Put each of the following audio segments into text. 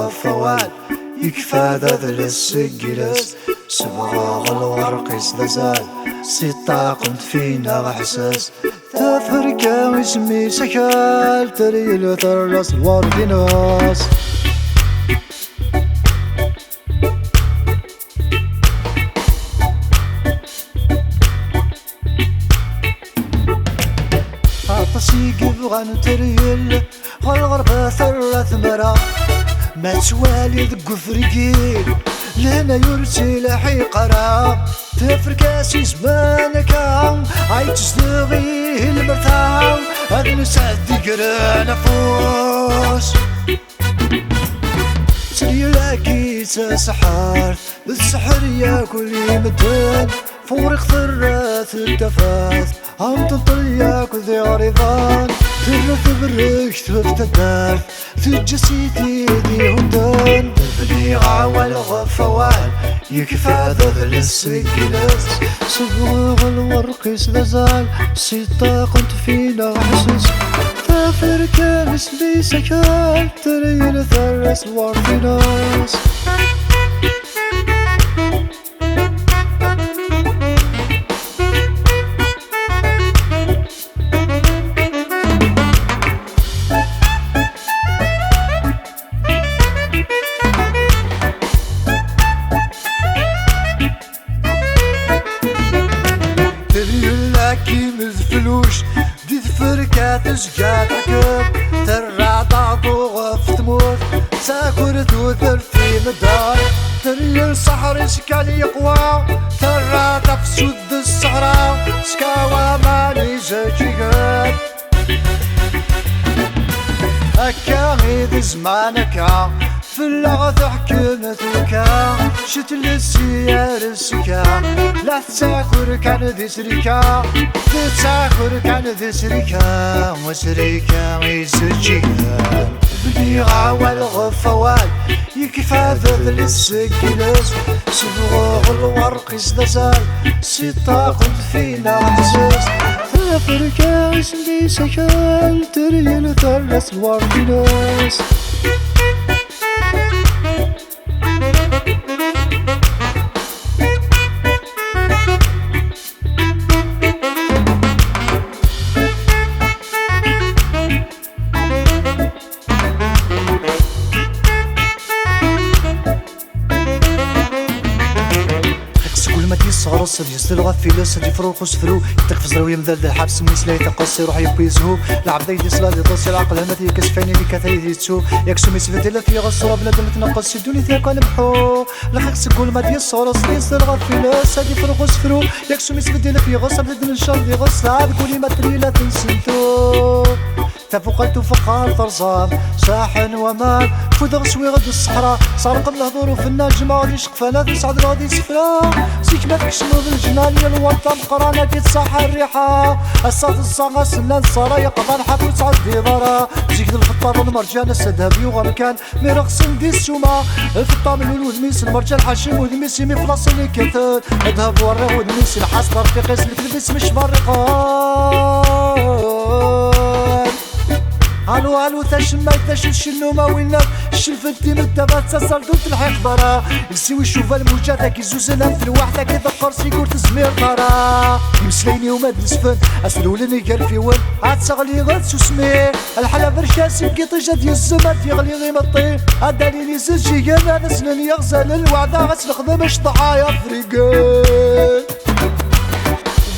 الغفوات يكفى ذا السجلس صبغة الورق يزدزال ستة قمت فينا حساس تفرقة واسمي سكال تريل ثرس الورد ناس عطسي قبغان تريل والغربة ثرث مرا ما توالي ذق فرقيل لهنا يرسل حيقرا تفركاسي زمانك عاي تستغيه المرتاع هذا نسعد ذكر نفوس سريلاكي تسحر السحر يا كل مدن فورق ثرات التفاث عم تنطل يا كل ذي عرضان ترث برك تفت الدار تجسيتي ذي هدان البليغة والغفوان يكفى ذذل السجلس صبغ الورق يزدزال ستة قمت فينا حسس تافر كالس لي سكال تريل ثرس وارتناس تريلاكي مزفلوش دي فركة تشجع تركب ترى ضعضو غف تموت ساكر توثر في مدار تريل صحر شكال يقوى ترى تفسد الصحراء سكاوى مالي جاكيقات هكا غيد زمانك في اللغة حكمتك شتل السيار السكا لا تساكر كان ذي سريكا تساكر كان ذي سريكا وسريكا يسجيكا بليغة والغفوات يكفى ذذل السجلس صبغ الورق يزدزال ستة قمت فينا حساس تفركا اسمي سكال تريل ثرس الوردناس صغر الصدي يسدل غفيلة صدي فروق وسفرو يتقفز روية مذلل حبس ميس لا يتقصي يروح يبيزهو لعب ذي سلاد يطصي العقل همتي يكسفيني اللي كثير يتسو يكسو ميس فتيلا في غصورة بنادم تنقص يدوني ثياك ونمحو لخيكس قول ما دي صغر الصدي يسدل غفيلة صدي فروق وسفرو يكسو ميس فتيلا في غصة بنادم نشال ذي غصة عاد قولي ما تريلا تنسلتو تفوقت فقار طرزان شاحن ومان فوذغ سوي غد الصحراء صار قبل هضور في النجم غادي شقفانا ذي سعد غادي سفرا سيك ما فيكش نوض الجنان يا الوطن قرانا كي تصاح الريحة الصاد الصاغة سنان صارا يقضى الحفل سعد دي ضرا زيك الفطار والمرجان السدهبي وغركان ميرقصن دي السوما الفطام الولود ميس المرجان حاشم ودميسي مي فلاص اللي كثر اذهب ورا ودميسي الحاس في قيس الكلبس مش برقان هالو تشمي تشش النومة وينك شلفتي مدبات تسلطت الحق برا يسوي شوف الموجة كي زوزنا في الوحدة كي ذكر سيكور تزمير طرا يمسليني وما نسفن اسلولني قال في ول عاد صغلي غد سوسمي الحلا برشاسي كي طيجة ديال الزمات يغلي غيمطي هداليني سجي انا نسلن يغزل الوعدة غسل خدمش ضحايا فريقان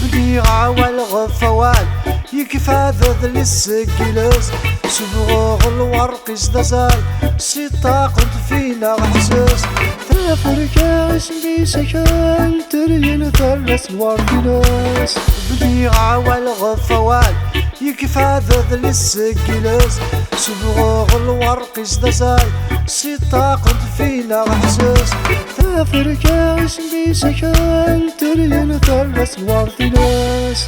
بليغة والغفوات يكفى ذذل السجلس صبغ الورق يزدزال ستة قمت فينا حساس تفركا اسمي سكال تريل ثرس الوردناس بليغة والغفوات يكفى ذذل السجلس صبغ الورق يزدزال ستة قمت فينا حساس تفركا اسمي سكال تريل ثرس الوردناس